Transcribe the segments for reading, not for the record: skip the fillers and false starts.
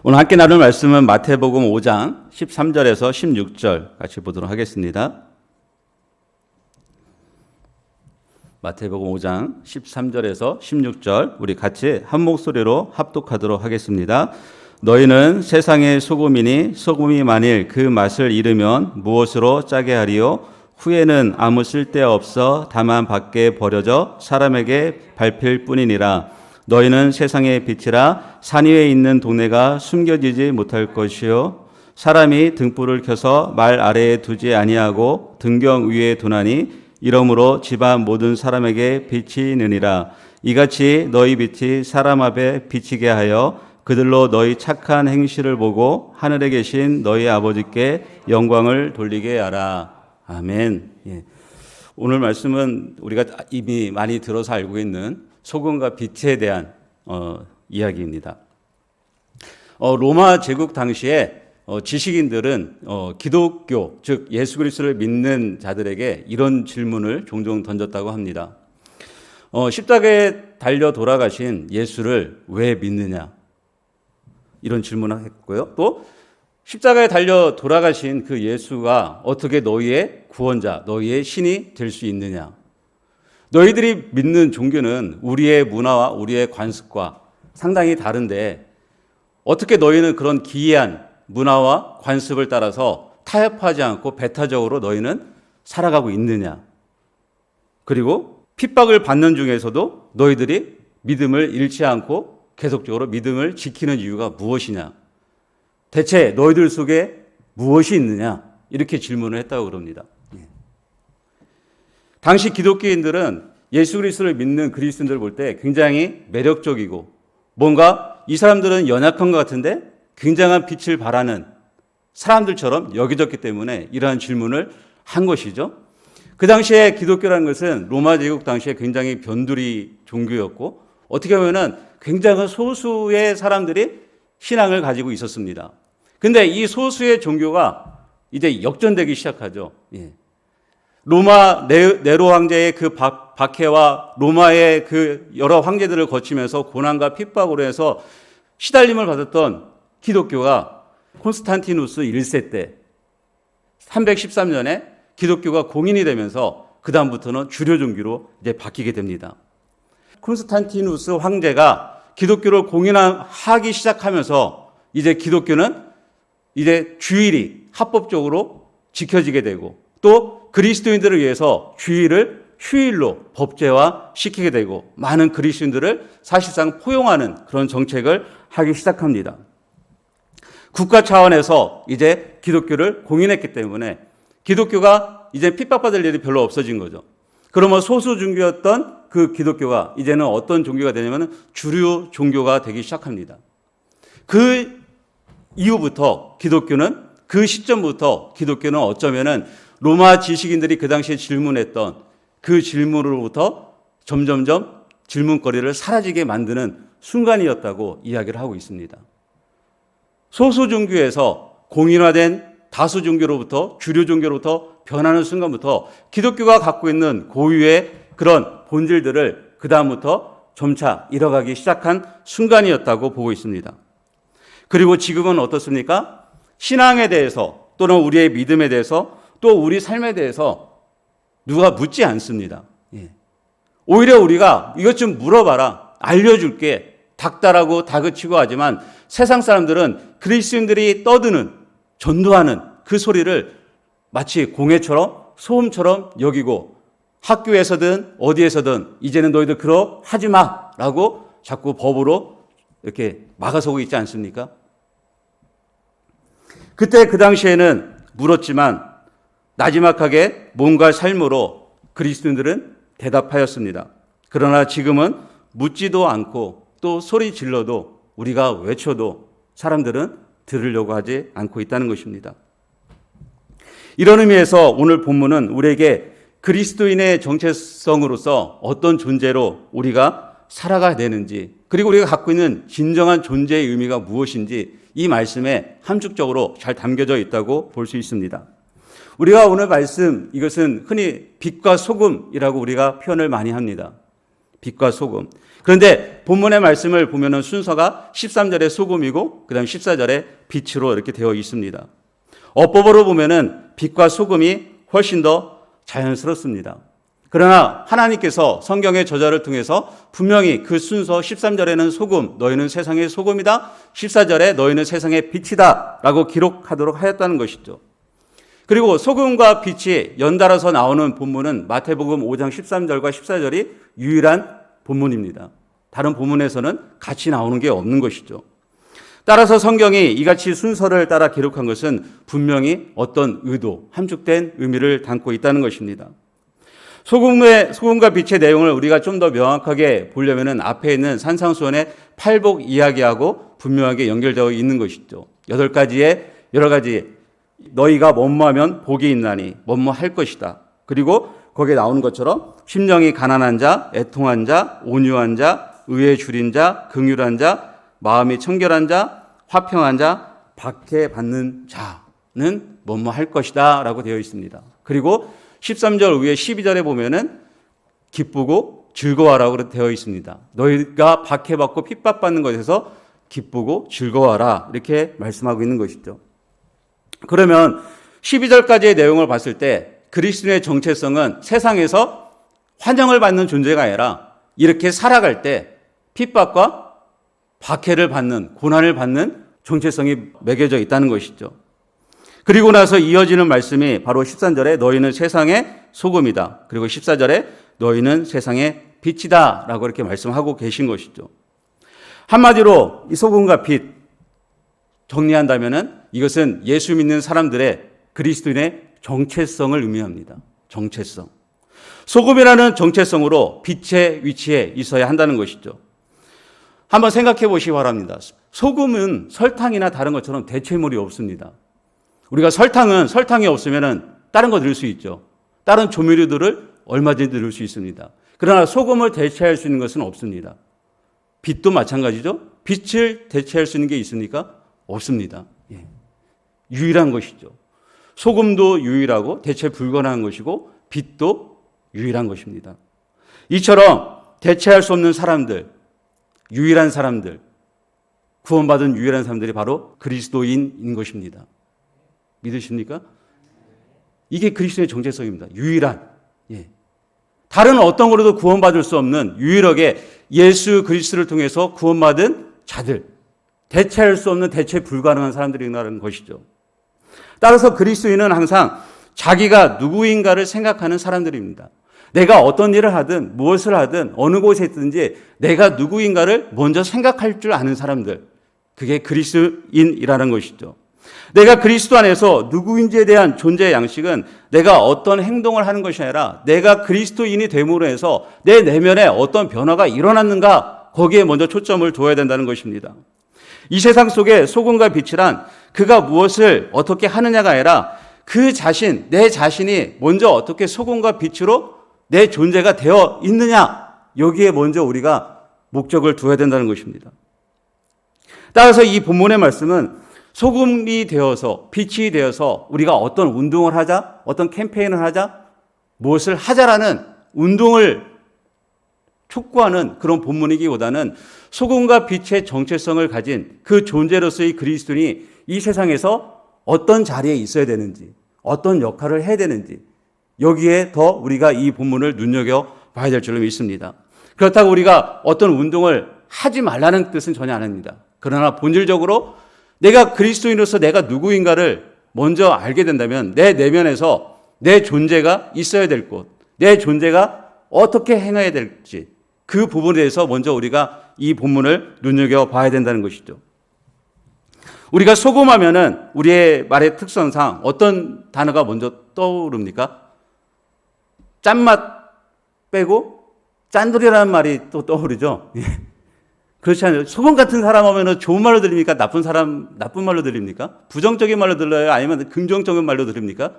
오늘 함께 나눌 말씀은 마태복음 5장 13절에서 16절 같이 보도록 하겠습니다. 마태복음 5장 13절에서 16절 우리 같이 한 목소리로 합독하도록 하겠습니다. 너희는 세상의 소금이니 소금이 만일 그 맛을 잃으면 무엇으로 짜게 하리요? 후에는 아무 쓸데없어 다만 밖에 버려져 사람에게 밟힐 뿐이니라. 너희는 세상의 빛이라. 산 위에 있는 동네가 숨겨지지 못할 것이요 사람이 등불을 켜서 말 아래에 두지 아니하고 등경 위에 두나니 이러므로 집안 모든 사람에게 빛이 느니라. 이같이 너희 빛이 사람 앞에 비치게 하여 그들로 너희 착한 행실을 보고 하늘에 계신 너희 아버지께 영광을 돌리게 하라. 아멘. 오늘 말씀은 우리가 이미 많이 들어서 알고 있는 소금과 빛에 대한 이야기입니다. 로마 제국 당시에 지식인들은 기독교, 즉 예수 그리스도를 믿는 자들에게 이런 질문을 종종 던졌다고 합니다. 십자가에 달려 돌아가신 예수를 왜 믿느냐? 이런 질문을 했고요. 또 십자가에 달려 돌아가신 그 예수가 어떻게 너희의 구원자, 너희의 신이 될 수 있느냐? 너희들이 믿는 종교는 우리의 문화와 우리의 관습과 상당히 다른데 어떻게 너희는 그런 기이한 문화와 관습을 따라서 타협하지 않고 배타적으로 너희는 살아가고 있느냐? 그리고 핍박을 받는 중에서도 너희들이 믿음을 잃지 않고 계속적으로 믿음을 지키는 이유가 무엇이냐? 대체 너희들 속에 무엇이 있느냐? 이렇게 질문을 했다고 그럽니다. 당시 기독교인들은 예수 그리스도를 믿는 그리스도인들을 볼 때 굉장히 매력적이고 뭔가 이 사람들은 연약한 것 같은데 굉장한 빛을 발하는 사람들처럼 여겨졌기 때문에 이러한 질문을 한 것이죠. 그 당시에 기독교라는 것은 로마 제국 당시에 굉장히 변두리 종교였고 어떻게 보면 굉장한 소수의 사람들이 신앙을 가지고 있었습니다. 근데 이 소수의 종교가 이제 역전되기 시작하죠. 로마 네로 황제의 그 박해와 로마의 그 여러 황제들을 거치면서 고난과 핍박으로 해서 시달림을 받았던 기독교가 콘스탄티누스 1세 때 313년에 기독교가 공인이 되면서 그 다음부터는 주류 종교로 이제 바뀌게 됩니다. 콘스탄티누스 황제가 기독교를 공인하기 시작하면서 이제 기독교는 이제 주일이 합법적으로 지켜지게 되고 또 그리스도인들을 위해서 주일을 휴일로 법제화 시키게 되고 많은 그리스도인들을 사실상 포용하는 그런 정책을 하기 시작합니다. 국가 차원에서 이제 기독교를 공인했기 때문에 기독교가 이제 핍박받을 일이 별로 없어진 거죠. 그러면 소수 종교였던 그 기독교가 이제는 어떤 종교가 되냐면 주류 종교가 되기 시작합니다. 그 이후부터 기독교는 그 시점부터 기독교는 어쩌면은 로마 지식인들이 그 당시에 질문했던 그 질문으로부터 점점점 질문거리를 사라지게 만드는 순간이었다고 이야기를 하고 있습니다. 소수 종교에서 공인화된 다수 종교로부터 주류 종교로부터 변하는 순간부터 기독교가 갖고 있는 고유의 그런 본질들을 그 다음부터 점차 잃어가기 시작한 순간이었다고 보고 있습니다. 그리고 지금은 어떻습니까? 신앙에 대해서 또는 우리의 믿음에 대해서 또 우리 삶에 대해서 누가 묻지 않습니다. 오히려 우리가 이것 좀 물어봐라, 알려줄게, 닥달하고 다그치고 하지만 세상 사람들은 그리스도인들이 떠드는, 전도하는 그 소리를 마치 공해처럼 소음처럼 여기고 학교에서든 어디에서든 이제는 너희들 그러 하지 마라고 자꾸 법으로 이렇게 막아서고 있지 않습니까? 그때 그 당시에는 물었지만 나지막하게 뭔가 삶으로 그리스도인들은 대답하였습니다. 그러나 지금은 묻지도 않고 또 소리 질러도 우리가 외쳐도 사람들은 들으려고 하지 않고 있다는 것입니다. 이런 의미에서 오늘 본문은 우리에게 그리스도인의 정체성으로서 어떤 존재로 우리가 살아가야 되는지 그리고 우리가 갖고 있는 진정한 존재의 의미가 무엇인지 이 말씀에 함축적으로 잘 담겨져 있다고 볼 수 있습니다. 우리가 오늘 말씀 이것은 흔히 빛과 소금이라고 우리가 표현을 많이 합니다. 빛과 소금. 그런데 본문의 말씀을 보면은 순서가 13절에 소금이고 그다음 14절에 빛으로 이렇게 되어 있습니다. 어법으로 보면은 빛과 소금이 훨씬 더 자연스럽습니다. 그러나 하나님께서 성경의 저자를 통해서 분명히 그 순서 13절에는 소금, 너희는 세상의 소금이다. 14절에 너희는 세상의 빛이다. 라고 기록하도록 하였다는 것이죠. 그리고 소금과 빛이 연달아서 나오는 본문은 마태복음 5장 13절과 14절이 유일한 본문입니다. 다른 본문에서는 같이 나오는 게 없는 것이죠. 따라서 성경이 이같이 순서를 따라 기록한 것은 분명히 어떤 의도, 함축된 의미를 담고 있다는 것입니다. 소금과 빛의 내용을 우리가 좀 더 명확하게 보려면 앞에 있는 산상수훈의 팔복 이야기하고 분명하게 연결되어 있는 것이죠. 8가지의 여러 가지 너희가 뭐뭐하면 복이 있나니 뭐뭐할 것이다. 그리고 거기에 나오는 것처럼 심령이 가난한 자, 애통한 자, 온유한 자, 의에 줄인 자, 긍휼한 자, 마음이 청결한 자, 화평한 자, 박해받는 자는 뭐뭐할 것이다 라고 되어 있습니다. 그리고 13절 위에 12절에 보면은 기쁘고 즐거워하라고 되어 있습니다. 너희가 박해받고 핍박받는 것에서 기쁘고 즐거워하라 이렇게 말씀하고 있는 것이죠. 그러면 12절까지의 내용을 봤을 때 그리스도의 정체성은 세상에서 환영을 받는 존재가 아니라 이렇게 살아갈 때 핍박과 박해를 받는, 고난을 받는 정체성이 매겨져 있다는 것이죠. 그리고 나서 이어지는 말씀이 바로 13절에 너희는 세상의 소금이다. 그리고 14절에 너희는 세상의 빛이다. 라고 이렇게 말씀하고 계신 것이죠. 한마디로 이 소금과 빛 정리한다면은 이것은 예수 믿는 사람들의 그리스도인의 정체성을 의미합니다. 정체성. 소금이라는 정체성으로 빛의 위치에 있어야 한다는 것이죠. 한번 생각해 보시기 바랍니다. 소금은 설탕이나 다른 것처럼 대체물이 없습니다. 우리가 설탕이 없으면은 다른 거 넣을 수 있죠. 다른 조미료들을 얼마든지 넣을 수 있습니다. 그러나 소금을 대체할 수 있는 것은 없습니다. 빛도 마찬가지죠. 빛을 대체할 수 있는 게 있습니까? 없습니다. 예. 유일한 것이죠. 소금도 유일하고 대체 불가능한 것이고 빛도 유일한 것입니다. 이처럼 대체할 수 없는 사람들, 유일한 사람들, 구원받은 유일한 사람들이 바로 그리스도인인 것입니다. 믿으십니까? 이게 그리스도의 정체성입니다. 유일한. 예. 다른 어떤 거로도 구원받을 수 없는 유일하게 예수 그리스도를 통해서 구원받은 자들. 대체할 수 없는 대체 불가능한 사람들이라는 것이죠. 따라서 그리스도인은 항상 자기가 누구인가를 생각하는 사람들입니다. 내가 어떤 일을 하든 무엇을 하든 어느 곳에 있든지 내가 누구인가를 먼저 생각할 줄 아는 사람들. 그게 그리스도인이라는 것이죠. 내가 그리스도 안에서 누구인지에 대한 존재 양식은 내가 어떤 행동을 하는 것이 아니라 내가 그리스도인이 됨으로 해서 내 내면에 어떤 변화가 일어났는가 거기에 먼저 초점을 둬야 된다는 것입니다. 이 세상 속에 소금과 빛이란 그가 무엇을 어떻게 하느냐가 아니라 그 자신, 내 자신이 먼저 어떻게 소금과 빛으로 내 존재가 되어 있느냐 여기에 먼저 우리가 목적을 두어야 된다는 것입니다. 따라서 이 본문의 말씀은 소금이 되어서 빛이 되어서 우리가 어떤 운동을 하자, 어떤 캠페인을 하자, 무엇을 하자라는 운동을 촉구하는 그런 본문이기보다는 소금과 빛의 정체성을 가진 그 존재로서의 그리스도인이 이 세상에서 어떤 자리에 있어야 되는지, 어떤 역할을 해야 되는지 여기에 더 우리가 이 본문을 눈여겨봐야 될 줄로 믿습니다. 그렇다고 우리가 어떤 운동을 하지 말라는 뜻은 전혀 아닙니다. 그러나 본질적으로 내가 그리스도인으로서 내가 누구인가를 먼저 알게 된다면 내 내면에서 내 존재가 있어야 될 곳, 내 존재가 어떻게 행해야 될지 그 부분에 대해서 먼저 우리가 이 본문을 눈여겨봐야 된다는 것이죠. 우리가 소금하면은 우리의 말의 특성상 어떤 단어가 먼저 떠오릅니까? 짠맛 빼고 짠돌이라는 말이 또 떠오르죠. 그렇지 않아요. 소금 같은 사람 하면은 좋은 말로 들립니까? 나쁜 말로 들립니까? 부정적인 말로 들려요? 아니면 긍정적인 말로 들립니까?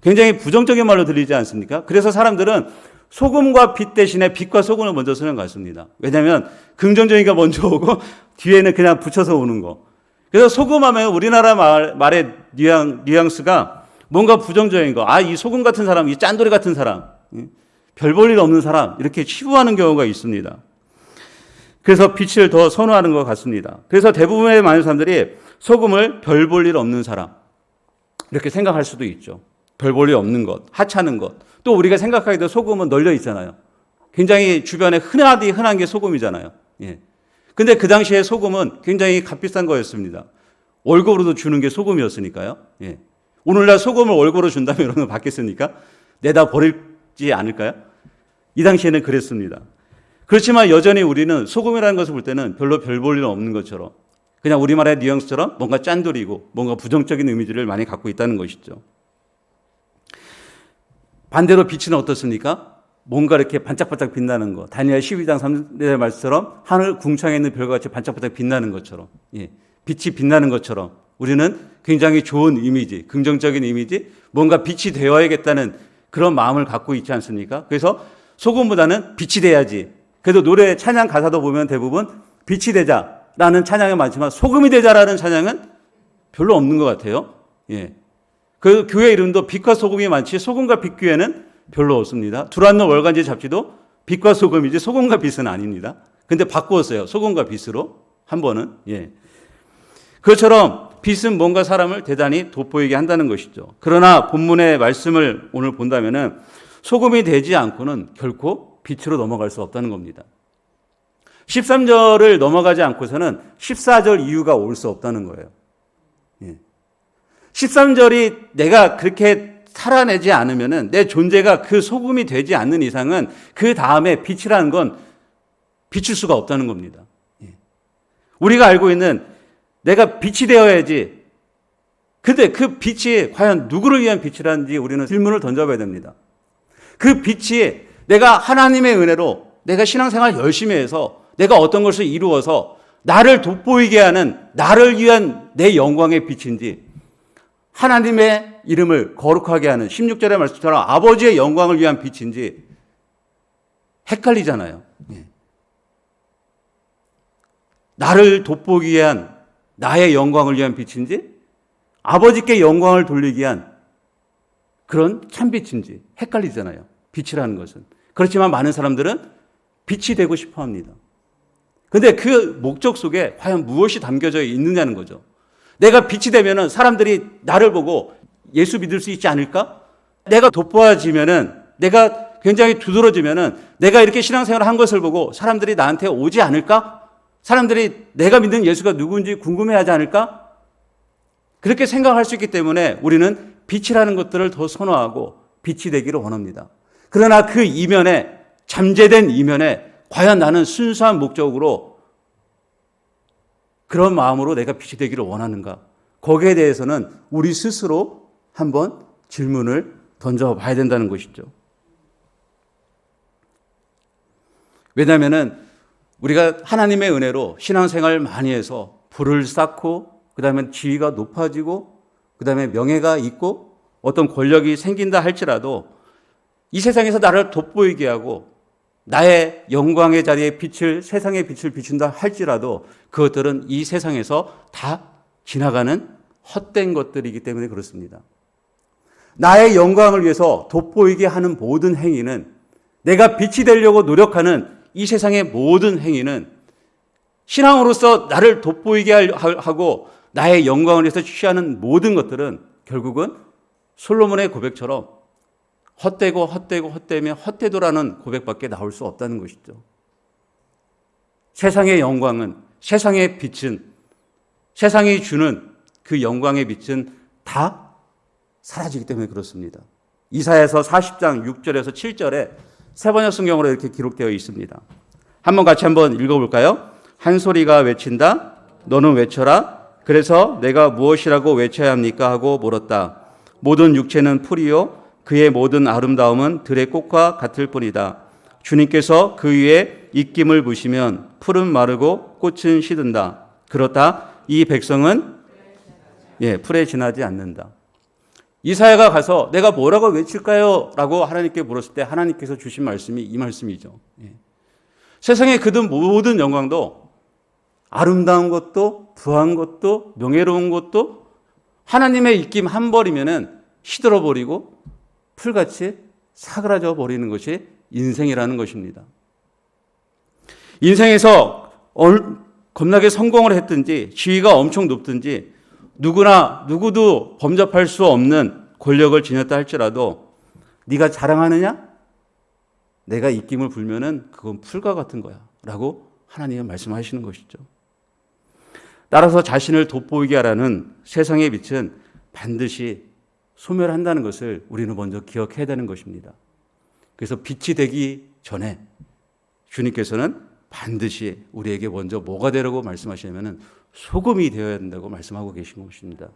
굉장히 부정적인 말로 들리지 않습니까? 그래서 사람들은 소금과 빛 대신에 빛과 소금을 먼저 쓰는 것 같습니다. 왜냐하면 긍정적인 게 먼저 오고 뒤에는 그냥 붙여서 오는 거. 그래서 소금하면 우리나라 말의 뉘앙스가 뭔가 부정적인 거. 이 소금 같은 사람, 이 짠돌이 같은 사람. 별 볼 일 없는 사람 이렇게 치부하는 경우가 있습니다. 그래서 빛을 더 선호하는 것 같습니다. 그래서 대부분의 많은 사람들이 소금을 별 볼 일 없는 사람 이렇게 생각할 수도 있죠. 별 볼 일 없는 것, 하찮은 것. 또 우리가 생각하기도 소금은 널려 있잖아요. 굉장히 주변에 흔한 게 소금이잖아요. 예. 근데 그 당시에 소금은 굉장히 값비싼 거였습니다. 월급으로도 주는 게 소금이었으니까요. 예. 오늘날 소금을 월급으로 준다면 이런 거 받겠습니까? 내다 버리지 않을까요? 이 당시에는 그랬습니다. 그렇지만 여전히 우리는 소금이라는 것을 볼 때는 별로 별 볼 일 없는 것처럼 그냥 우리말의 뉘앙스처럼 뭔가 짠돌이고 뭔가 부정적인 이미지를 많이 갖고 있다는 것이죠. 반대로 빛은 어떻습니까? 뭔가 이렇게 반짝반짝 빛나는 것. 다니엘 12장 3절 말씀처럼 하늘 궁창에 있는 별과 같이 반짝반짝 빛나는 것처럼, 예, 빛이 빛나는 것처럼 우리는 굉장히 좋은 이미지, 긍정적인 이미지, 뭔가 빛이 되어야겠다는 그런 마음을 갖고 있지 않습니까? 그래서 소금보다는 빛이 돼야지. 그래도 노래 찬양 가사도 보면 대부분 빛이 되자라는 찬양이 많지만 소금이 되자라는 찬양은 별로 없는 것 같아요. 예. 그 교회 이름도 빛과 소금이 많지 소금과 빛 교회는 별로 없습니다. 두란노 월간지 잡지도 빛과 소금이지 소금과 빛은 아닙니다. 근데 바꾸었어요. 소금과 빛으로 한 번은. 예. 그것처럼 빛은 뭔가 사람을 대단히 돋보이게 한다는 것이죠. 그러나 본문의 말씀을 오늘 본다면은 소금이 되지 않고는 결코 빛으로 넘어갈 수 없다는 겁니다. 13절을 넘어가지 않고서는 14절 이유가 올 수 없다는 거예요. 예. 13절이 내가 그렇게 살아내지 않으면은 내 존재가 그 소금이 되지 않는 이상은 그 다음에 빛이라는 건 비출 수가 없다는 겁니다. 예. 우리가 알고 있는 내가 빛이 되어야지. 근데 그 빛이 과연 누구를 위한 빛이라는지 우리는 질문을 던져봐야 됩니다. 그 빛이 내가 하나님의 은혜로 내가 신앙생활 열심히 해서 내가 어떤 것을 이루어서 나를 돋보이게 하는 나를 위한 내 영광의 빛인지 하나님의 이름을 거룩하게 하는 16절의 말씀처럼 아버지의 영광을 위한 빛인지 헷갈리잖아요. 예. 나를 돋보이게 위한 나의 영광을 위한 빛인지 아버지께 영광을 돌리기 위한 그런 참빛인지 헷갈리잖아요. 빛이라는 것은. 그렇지만 많은 사람들은 빛이 되고 싶어 합니다. 그런데 그 목적 속에 과연 무엇이 담겨져 있느냐는 거죠. 내가 빛이 되면은 사람들이 나를 보고 예수 믿을 수 있지 않을까? 내가 돋보여지면은 내가 굉장히 두드러지면은 내가 이렇게 신앙생활을 한 것을 보고 사람들이 나한테 오지 않을까? 사람들이 내가 믿는 예수가 누구인지 궁금해하지 않을까? 그렇게 생각할 수 있기 때문에 우리는 빛이라는 것들을 더 선호하고 빛이 되기를 원합니다. 그러나 그 이면에 잠재된 이면에 과연 나는 순수한 목적으로 그런 마음으로 내가 빛이 되기를 원하는가? 거기에 대해서는 우리 스스로 한번 질문을 던져봐야 된다는 것이죠. 왜냐하면 우리가 하나님의 은혜로 신앙생활을 많이 해서 부를 쌓고 그다음에 지위가 높아지고 그다음에 명예가 있고 어떤 권력이 생긴다 할지라도 이 세상에서 나를 돋보이게 하고 나의 영광의 자리에 빛을 세상의 빛을 비춘다 할지라도 그것들은 이 세상에서 다 지나가는 헛된 것들이기 때문에 그렇습니다. 나의 영광을 위해서 돋보이게 하는 모든 행위는 내가 빛이 되려고 노력하는 이 세상의 모든 행위는 신앙으로서 나를 돋보이게 하고 나의 영광을 위해서 취하는 모든 것들은 결국은 솔로몬의 고백처럼 헛되고 헛되고 헛되며 헛되도라는 고백밖에 나올 수 없다는 것이죠. 세상의 영광은 세상의 빛은 세상이 주는 그 영광의 빛은 다 사라지기 때문에 그렇습니다. 이사야서 40장 6절에서 7절에 세번역 성경으로 이렇게 기록되어 있습니다. 한번 같이 한번 읽어볼까요? 한 소리가 외친다. 너는 외쳐라. 그래서 내가 무엇이라고 외쳐야 합니까? 하고 물었다. 모든 육체는 풀이요 그의 모든 아름다움은 들의 꽃과 같을 뿐이다. 주님께서 그 위에 입김을 부시면 풀은 마르고 꽃은 시든다. 그렇다. 이 백성은 풀에 지나지 않는다. 이사야가 가서 내가 뭐라고 외칠까요? 라고 하나님께 물었을 때 하나님께서 주신 말씀이 이 말씀이죠. 세상에 그든 모든 영광도 아름다운 것도 부한 것도 명예로운 것도 하나님의 입김 한 벌이면은 시들어 버리고 풀같이 사그라져 버리는 것이 인생이라는 것입니다. 인생에서 겁나게 성공을 했든지 지위가 엄청 높든지 누구도 범접할 수 없는 권력을 지녔다 할지라도 네가 자랑하느냐? 내가 입김을 불면은 그건 풀과 같은 거야 라고 하나님은 말씀하시는 것이죠. 따라서 자신을 돋보이게 하라는 세상의 빛은 반드시 소멸한다는 것을 우리는 먼저 기억해야 되는 것입니다. 그래서 빛이 되기 전에 주님께서는 반드시 우리에게 먼저 뭐가 되라고 말씀하시냐면 소금이 되어야 된다고 말씀하고 계신 것입니다.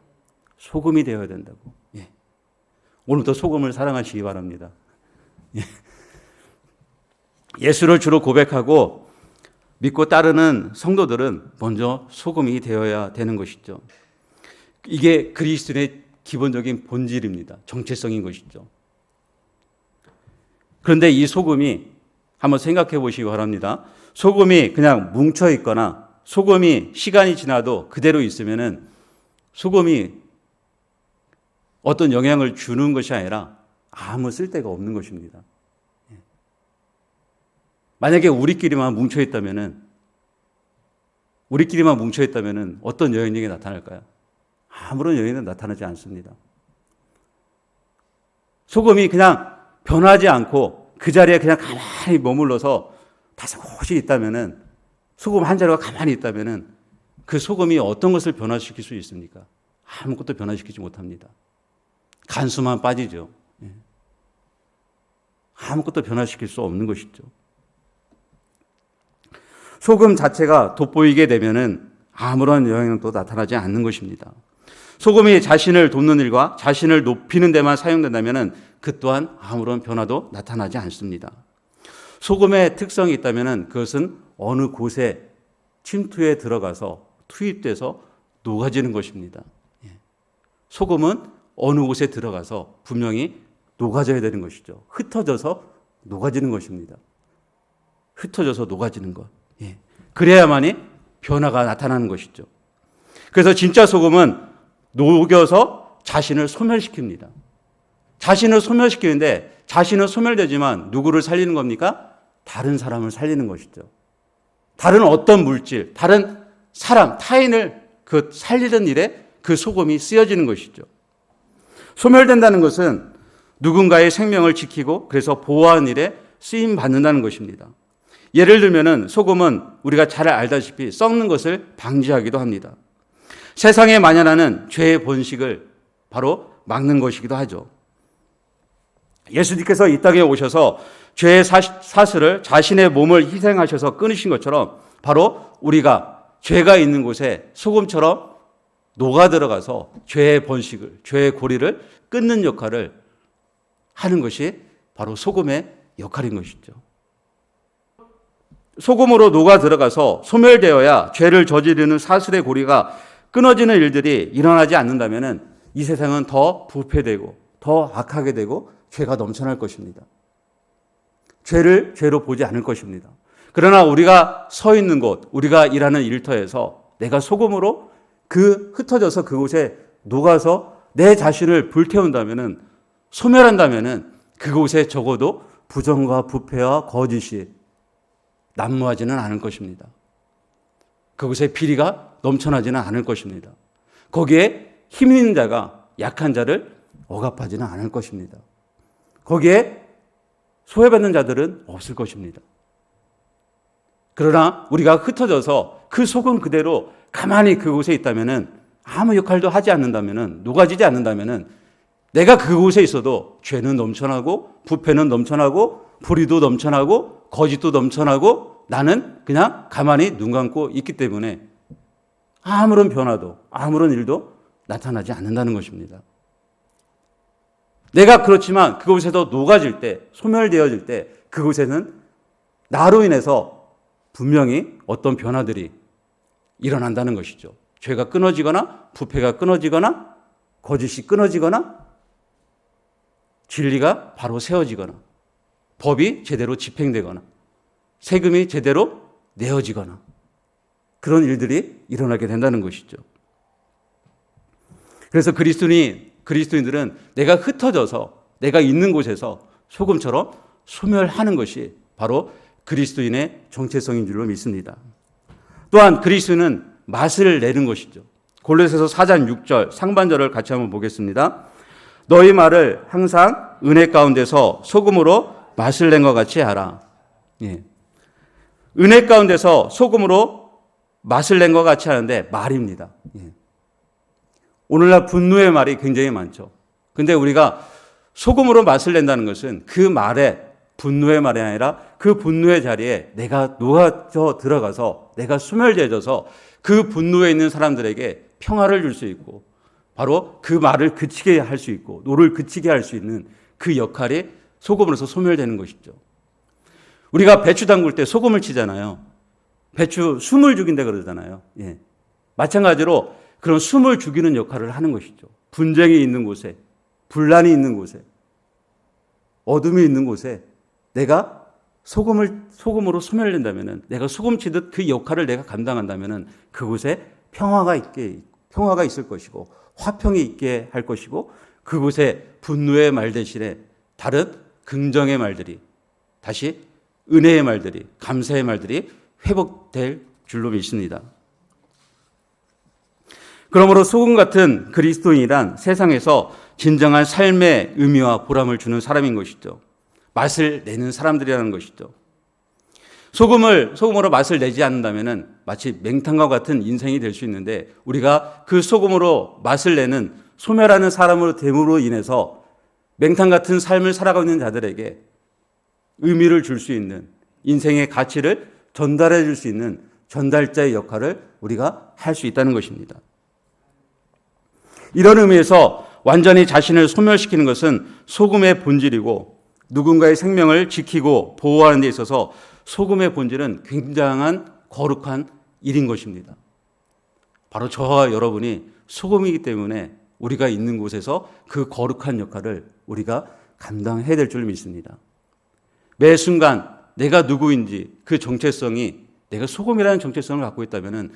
소금이 되어야 된다고. 예. 오늘부터 소금을 사랑하시기 바랍니다. 예. 예수를 주로 고백하고 믿고 따르는 성도들은 먼저 소금이 되어야 되는 것이죠. 이게 그리스도인의 기본적인 본질입니다. 정체성인 것이죠. 그런데 이 소금이 한번 생각해 보시기 바랍니다. 소금이 그냥 뭉쳐 있거나 소금이 시간이 지나도 그대로 있으면은 소금이 어떤 영향을 주는 것이 아니라 아무 쓸데가 없는 것입니다. 만약에 우리끼리만 뭉쳐 있다면은 어떤 영향력이 나타날까요? 아무런 영향은 나타나지 않습니다. 소금이 그냥 변하지 않고 그 자리에 그냥 가만히 머물러서 다소곳이 있다면은 소금 한 자루가 가만히 있다면은 그 소금이 어떤 것을 변화시킬 수 있습니까? 아무것도 변화시키지 못합니다. 간수만 빠지죠. 아무것도 변화시킬 수 없는 것이죠. 소금 자체가 돋보이게 되면은 아무런 영향도 나타나지 않는 것입니다. 소금이 자신을 돕는 일과 자신을 높이는 데만 사용된다면은 그 또한 아무런 변화도 나타나지 않습니다. 소금의 특성이 있다면은 그것은 어느 곳에 침투에 들어가서 투입돼서 녹아지는 것입니다. 소금은 어느 곳에 들어가서 분명히 녹아져야 되는 것이죠. 흩어져서 녹아지는 것입니다. 흩어져서 녹아지는 것. 그래야만이 변화가 나타나는 것이죠. 그래서 진짜 소금은 녹여서 자신을 소멸시킵니다. 자신을 소멸시키는데 자신은 소멸되지만 누구를 살리는 겁니까? 다른 사람을 살리는 것이죠. 다른 어떤 물질, 다른 사람, 타인을 그 살리는 일에 그 소금이 쓰여지는 것이죠. 소멸된다는 것은 누군가의 생명을 지키고 그래서 보호하는 일에 쓰임 받는다는 것입니다. 예를 들면은 소금은 우리가 잘 알다시피 썩는 것을 방지하기도 합니다. 세상에 만연하는 죄의 본식을 바로 막는 것이기도 하죠. 예수님께서 이 땅에 오셔서 죄의 사슬을 자신의 몸을 희생하셔서 끊으신 것처럼 바로 우리가 죄가 있는 곳에 소금처럼 녹아 들어가서 죄의 본식을, 죄의 고리를 끊는 역할을 하는 것이 바로 소금의 역할인 것이죠. 소금으로 녹아 들어가서 소멸되어야 죄를 저지르는 사슬의 고리가 끊어지는 일들이 일어나지 않는다면 이 세상은 더 부패되고 더 악하게 되고 죄가 넘쳐날 것입니다. 죄를 죄로 보지 않을 것입니다. 그러나 우리가 서 있는 곳, 우리가 일하는 일터에서 내가 소금으로 흩어져서 그곳에 녹아서 내 자신을 불태운다면은, 소멸한다면은 그곳에 적어도 부정과 부패와 거짓이 난무하지는 않을 것입니다. 그곳에 비리가 넘쳐나지는 않을 것입니다. 거기에 힘 있는 자가 약한 자를 억압하지는 않을 것입니다. 거기에 소외받는 자들은 없을 것입니다. 그러나 우리가 흩어져서 그 소금 그대로 가만히 그곳에 있다면은, 아무 역할도 하지 않는다면은, 녹아지지 않는다면은 내가 그곳에 있어도 죄는 넘쳐나고 부패는 넘쳐나고 불의도 넘쳐나고 거짓도 넘쳐나고 나는 그냥 가만히 눈 감고 있기 때문에 아무런 변화도 아무런 일도 나타나지 않는다는 것입니다. 내가 그렇지만 그곳에서 녹아질 때, 소멸되어질 때 그곳에는 나로 인해서 분명히 어떤 변화들이 일어난다는 것이죠. 죄가 끊어지거나 부패가 끊어지거나 거짓이 끊어지거나 진리가 바로 세워지거나 법이 제대로 집행되거나 세금이 제대로 내어지거나 그런 일들이 일어나게 된다는 것이죠. 그래서 그리스도인들은 내가 흩어져서 내가 있는 곳에서 소금처럼 소멸하는 것이 바로 그리스도인의 정체성인 줄로 믿습니다. 또한 그리스도인은 맛을 내는 것이죠. 골로새서 4장 6절 상반절을 같이 한번 보겠습니다. 너희 말을 항상 은혜 가운데서 소금으로 맛을 낸 것 같이 하라. 예. 은혜 가운데서 소금으로 맛을 낸 것 같이 하는데 말입니다. 예. 오늘날 분노의 말이 굉장히 많죠. 근데 우리가 소금으로 맛을 낸다는 것은 그 말에 분노의 말이 아니라 그 분노의 자리에 내가 녹아져 들어가서 내가 소멸되어져서 그 분노에 있는 사람들에게 평화를 줄 수 있고 바로 그 말을 그치게 할 수 있고 노를 그치게 할 수 있는 그 역할이 소금으로서 소멸되는 것이죠. 우리가 배추 담글 때 소금을 치잖아요. 배추 숨을 죽인다 그러잖아요. 예. 마찬가지로 그런 숨을 죽이는 역할을 하는 것이죠. 분쟁이 있는 곳에, 분란이 있는 곳에, 어둠이 있는 곳에 내가 소금으로 소멸된다면은, 내가 소금 치듯 그 역할을 내가 감당한다면은 그곳에 평화가 있을 것이고 화평이 있게 할 것이고 그곳에 분노의 말 대신에 다른 긍정의 말들이, 다시 은혜의 말들이, 감사의 말들이 회복될 줄로 믿습니다. 그러므로 소금 같은 그리스도인이란 세상에서 진정한 삶의 의미와 보람을 주는 사람인 것이죠. 맛을 내는 사람들이라는 것이죠. 소금으로 맛을 내지 않는다면 마치 맹탕과 같은 인생이 될 수 있는데, 우리가 그 소금으로 맛을 내는 소멸하는 사람으로 됨으로 인해서 맹탕 같은 삶을 살아가고 있는 자들에게 의미를 줄 수 있는, 인생의 가치를 전달해 줄 수 있는 전달자의 역할을 우리가 할 수 있다는 것입니다. 이런 의미에서 완전히 자신을 소멸시키는 것은 소금의 본질이고, 누군가의 생명을 지키고 보호하는 데 있어서 소금의 본질은 굉장한 거룩한 일인 것입니다. 바로 저와 여러분이 소금이기 때문에 우리가 있는 곳에서 그 거룩한 역할을 우리가 감당해야 될 줄 믿습니다. 매 순간 내가 누구인지 그 정체성이, 내가 소금이라는 정체성을 갖고 있다면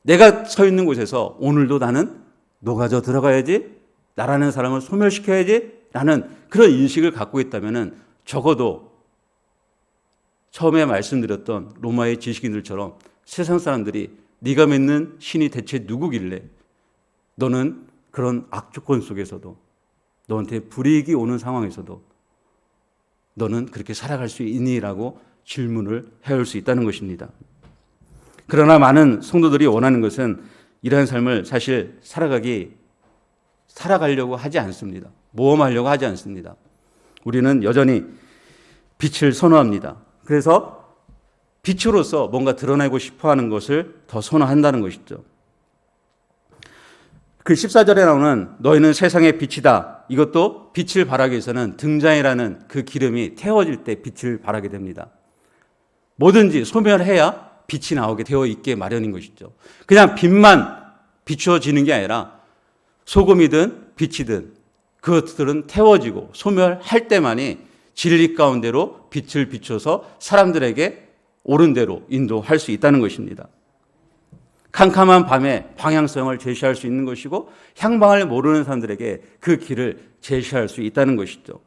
내가 서 있는 곳에서 오늘도 나는 녹아져 들어가야지, 나라는 사람을 소멸시켜야지 라는 그런 인식을 갖고 있다면 적어도 처음에 말씀드렸던 로마의 지식인들처럼 세상 사람들이 네가 믿는 신이 대체 누구길래 너는 그런 악조건 속에서도, 너한테 불이익이 오는 상황에서도 너는 그렇게 살아갈 수 있니라고 질문을 해올 수 있다는 것입니다. 그러나 많은 성도들이 원하는 것은 이러한 삶을 사실 살아가려고 하지 않습니다. 모험하려고 하지 않습니다. 우리는 여전히 빛을 선호합니다. 그래서 빛으로서 뭔가 드러내고 싶어 하는 것을 더 선호한다는 것이죠. 그 14절에 나오는 너희는 세상의 빛이다. 이것도 빛을 발하기 위해서는 등잔이라는 그 기름이 태워질 때 빛을 발하게 됩니다. 뭐든지 소멸해야 빛이 나오게 되어 있게 마련인 것이죠. 그냥 빛만 비추어지는 게 아니라 소금이든 빛이든 그것들은 태워지고 소멸할 때만이 진리 가운데로 빛을 비춰서 사람들에게 옳은 대로 인도할 수 있다는 것입니다. 캄캄한 밤에 방향성을 제시할 수 있는 것이고 향방을 모르는 사람들에게 그 길을 제시할 수 있다는 것이죠.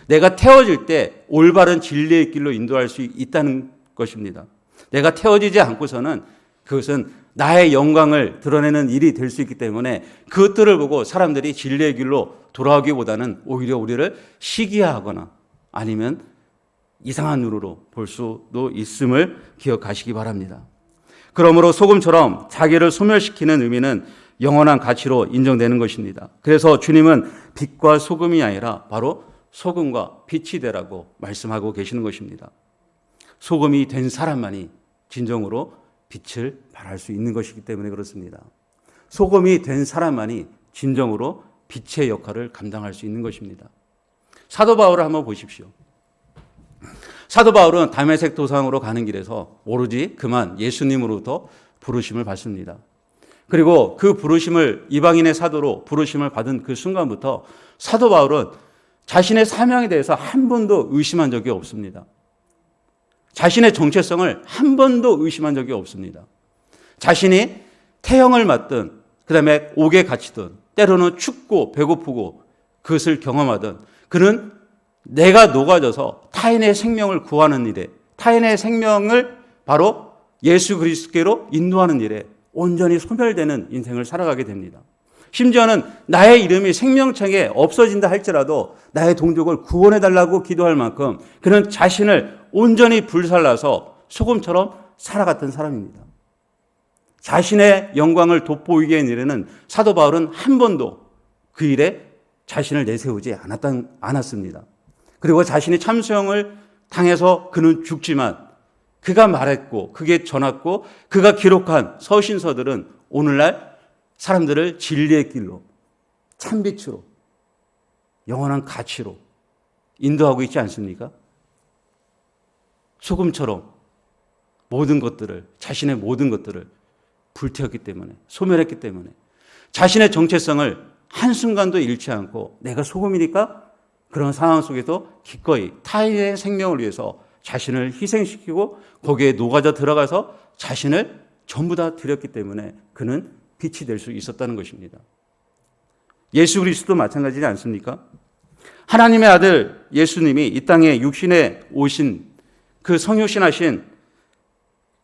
내가 태워질 때 올바른 진리의 길로 인도할 수 있다는 것입니다. 내가 태워지지 않고서는 그것은 나의 영광을 드러내는 일이 될 수 있기 때문에 그것들을 보고 사람들이 진리의 길로 돌아오기보다는 오히려 우리를 시기하거나 아니면 이상한 눈으로 볼 수도 있음을 기억하시기 바랍니다. 그러므로 소금처럼 자기를 소멸시키는 의미는 영원한 가치로 인정되는 것입니다. 그래서 주님은 빛과 소금이 아니라 바로 소금과 빛이 되라고 말씀하고 계시는 것입니다. 소금이 된 사람만이 진정으로 빛을 발할 수 있는 것이기 때문에 그렇습니다. 소금이 된 사람만이 진정으로 빛의 역할을 감당할 수 있는 것입니다. 사도 바울을 한번 보십시오. 사도 바울은 다메섹 도상으로 가는 길에서 오로지 그만 예수님으로부터 부르심을 받습니다. 그리고 그 부르심을, 이방인의 사도로 부르심을 받은 그 순간부터 사도 바울은 자신의 사명에 대해서 한 번도 의심한 적이 없습니다. 자신의 정체성을 한 번도 의심한 적이 없습니다. 자신이 태형을 맞든, 그 다음에 옥에 갇히든, 때로는 춥고 배고프고 그것을 경험하든, 그는 내가 녹아져서 타인의 생명을 구하는 일에, 타인의 생명을 바로 예수 그리스도께로 인도하는 일에 온전히 소멸되는 인생을 살아가게 됩니다. 심지어는 나의 이름이 생명책에 없어진다 할지라도 나의 동족을 구원해달라고 기도할 만큼 그는 자신을 온전히 불살라서 소금처럼 살아갔던 사람입니다. 자신의 영광을 돋보이게 한 일에는 사도 바울은 한 번도 그 일에 자신을 내세우지 않았습니다. 그리고 자신이 참수형을 당해서 그는 죽지만 그가 말했고 그게 전했고 그가 기록한 서신서들은 오늘날 사람들을 진리의 길로, 참빛으로, 영원한 가치로 인도하고 있지 않습니까? 소금처럼 모든 것들을, 자신의 모든 것들을 불태웠기 때문에, 소멸했기 때문에 자신의 정체성을 한순간도 잃지 않고 내가 소금이니까 그런 상황 속에서 기꺼이 타인의 생명을 위해서 자신을 희생시키고 거기에 녹아져 들어가서 자신을 전부 다 드렸기 때문에 그는 빛이 될 수 있었다는 것입니다. 예수 그리스도도 마찬가지지 않습니까? 하나님의 아들 예수님이 이 땅에 육신에 오신 그 성육신하신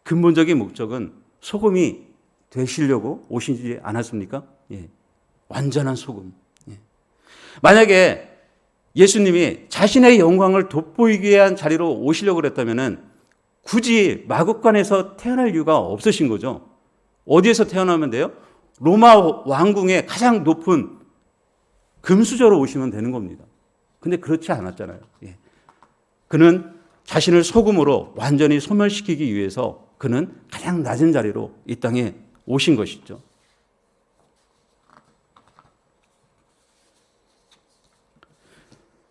근본적인 목적은 소금이 되시려고 오시지 않았습니까? 예. 완전한 소금. 예. 만약에 예수님이 자신의 영광을 돋보이기 위한 자리로 오시려고 그랬다면 굳이 마국간에서 태어날 이유가 없으신 거죠. 어디에서 태어나면 돼요? 로마 왕궁의 가장 높은 금수저로 오시면 되는 겁니다. 근데 그렇지 않았잖아요. 예. 그는 자신을 소금으로 완전히 소멸시키기 위해서 그는 가장 낮은 자리로 이 땅에 오신 것이죠.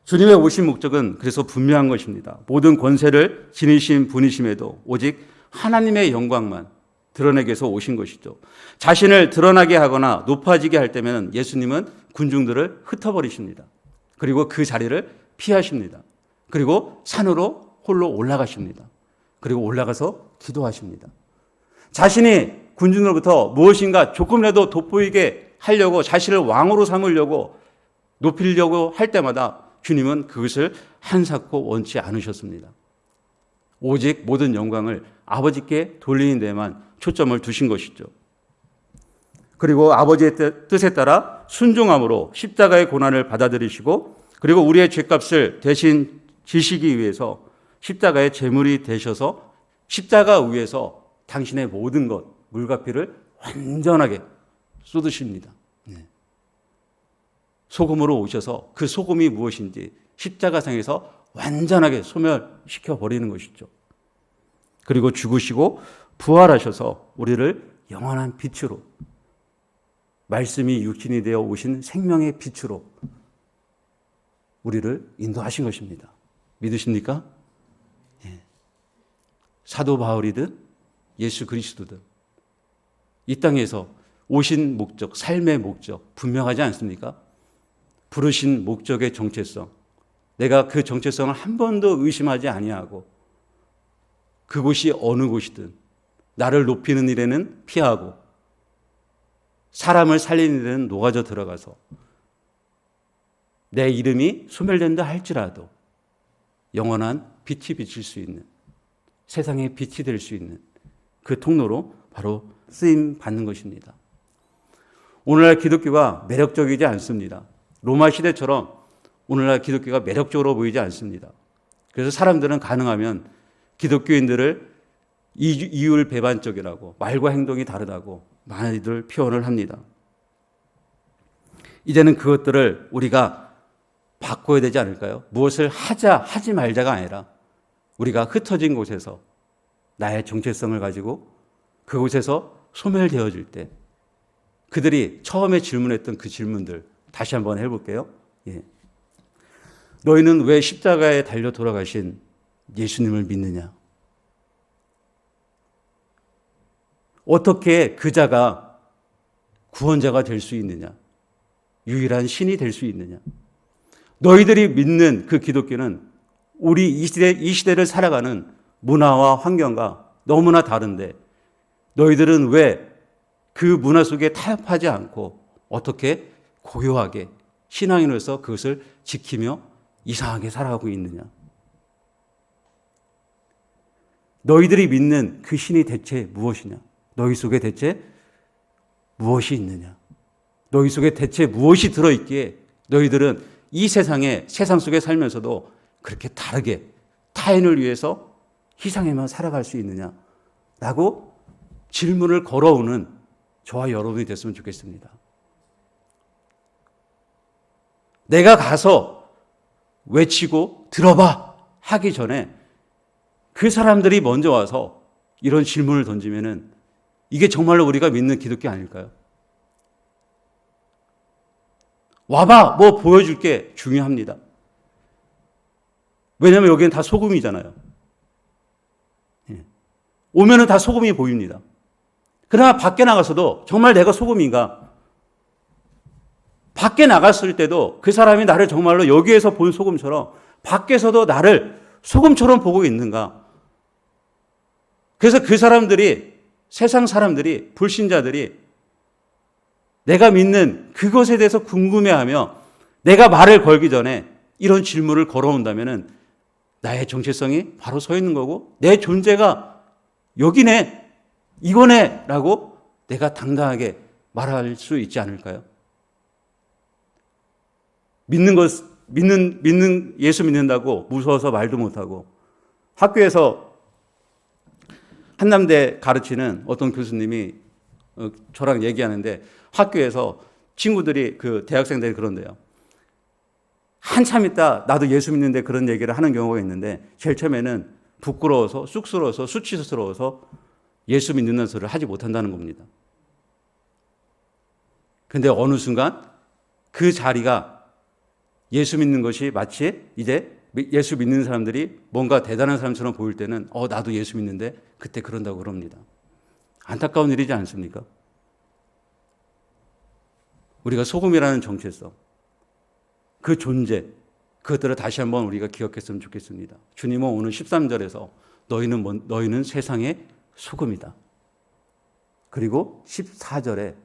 주님의 오신 목적은 그래서 분명한 것입니다. 모든 권세를 지니신 분이심에도 오직 하나님의 영광만 드러내기 위해서 오신 것이죠. 자신을 드러나게 하거나 높아지게 할 때면 예수님은 군중들을 흩어버리십니다. 그리고 그 자리를 피하십니다. 그리고 산으로 홀로 올라가십니다. 그리고 올라가서 기도하십니다. 자신이 군중으로부터 무엇인가 조금이라도 돋보이게 하려고 자신을 왕으로 삼으려고 높이려고 할 때마다 주님은 그것을 한사코 원치 않으셨습니다. 오직 모든 영광을 아버지께 돌리는 데만 초점을 두신 것이죠. 그리고 아버지의 뜻에 따라 순종함으로 십자가의 고난을 받아들이시고 그리고 우리의 죄값을 대신 지시기 위해서 십자가의 제물이 되셔서 십자가 위에서 당신의 모든 것, 물과 피를 완전하게 쏟으십니다. 소금으로 오셔서 그 소금이 무엇인지 십자가상에서 완전하게 소멸시켜 버리는 것이죠. 그리고 죽으시고 부활하셔서 우리를 영원한 빛으로, 말씀이 육신이 되어 오신 생명의 빛으로 우리를 인도하신 것입니다. 믿으십니까? 예. 사도 바울이든 예수 그리스도든 이 땅에서 오신 목적, 삶의 목적 분명하지 않습니까? 부르신 목적의 정체성, 내가 그 정체성을 한 번도 의심하지 아니하고 그곳이 어느 곳이든 나를 높이는 일에는 피하고 사람을 살리는 일에는 녹아져 들어가서 내 이름이 소멸된다 할지라도 영원한 빛이 비칠 수 있는, 세상의 빛이 될 수 있는 그 통로로 바로 쓰임 받는 것입니다. 오늘날 기독교가 매력적이지 않습니다. 로마 시대처럼 오늘날 기독교가 매력적으로 보이지 않습니다. 그래서 사람들은 가능하면 기독교인들을 이율 배반적이라고, 말과 행동이 다르다고 많이들 표현을 합니다. 이제는 그것들을 우리가 바꿔야 되지 않을까요? 무엇을 하지 말자가 아니라 우리가 흩어진 곳에서 나의 정체성을 가지고 그곳에서 소멸되어질 때 그들이 처음에 질문했던 그 질문들 다시 한번 해볼게요. 예. 너희는 왜 십자가에 달려 돌아가신 예수님을 믿느냐? 어떻게 그 자가 구원자가 될 수 있느냐? 유일한 신이 될 수 있느냐? 너희들이 믿는 그 기독교는 우리 이 시대를 살아가는 문화와 환경과 너무나 다른데 너희들은 왜 그 문화 속에 타협하지 않고 어떻게 고요하게 신앙인으로서 그것을 지키며 이상하게 살아가고 있느냐? 너희들이 믿는 그 신이 대체 무엇이냐? 너희 속에 대체 무엇이 있느냐? 너희 속에 대체 무엇이 들어있기에 너희들은 이 세상 속에 살면서도 그렇게 다르게 타인을 위해서 희생에만 살아갈 수 있느냐? 라고 질문을 걸어오는 저와 여러분이 됐으면 좋겠습니다. 내가 가서 외치고 들어봐 하기 전에 그 사람들이 먼저 와서 이런 질문을 던지면은 이게 정말로 우리가 믿는 기독교 아닐까요? 와봐, 뭐 보여줄게 중요합니다. 왜냐하면 여기는 다 소금이잖아요. 오면은 다 소금이 보입니다. 그러나 밖에 나가서도 정말 내가 소금인가? 밖에 나갔을 때도 그 사람이 나를 정말로 여기에서 본 소금처럼 밖에서도 나를 소금처럼 보고 있는가? 그래서 그 사람들이, 세상 사람들이, 불신자들이 내가 믿는 그것에 대해서 궁금해하며 내가 말을 걸기 전에 이런 질문을 걸어온다면은 나의 정체성이 바로 서 있는 거고 내 존재가 여기네, 이거네 라고 내가 당당하게 말할 수 있지 않을까요? 예수 믿는다고 무서워서 말도 못하고 학교에서 한남대 가르치는 어떤 교수님이 저랑 얘기하는데 학교에서 친구들이 그 대학생들이 그런데요. 한참 있다 나도 예수 믿는데 그런 얘기를 하는 경우가 있는데 제일 처음에는 부끄러워서 쑥스러워서 수치스러워서 예수 믿는 소리를 하지 못한다는 겁니다. 근데 어느 순간 그 자리가 예수 믿는 것이 마치 이제 예수 믿는 사람들이 뭔가 대단한 사람처럼 보일 때는 나도 예수 믿는데 그때 그런다고 그럽니다. 안타까운 일이지 않습니까? 우리가 소금이라는 정체성, 그 존재, 그것들을 다시 한번 우리가 기억했으면 좋겠습니다. 주님은 오늘 13절에서 너희는 세상의 소금이다. 그리고 14절에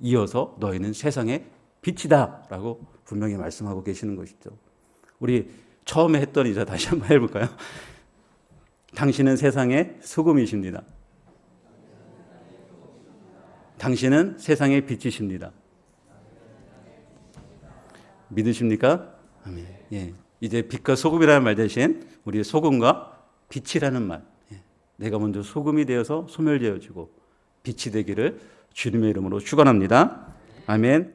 이어서 너희는 세상의 빛이다 라고 분명히 말씀하고 계시는 것이죠. 우리 처음에 했던 이자 다시 한번 해볼까요? 당신은 세상의 소금이십니다. 당신은 세상의 빛이십니다. 믿으십니까? 아멘. 예. 이제 빛과 소금이라는 말 대신 우리 소금과 빛이라는 말. 예. 내가 먼저 소금이 되어서 소멸되어지고 빛이 되기를 주님의 이름으로 축원합니다. 아멘.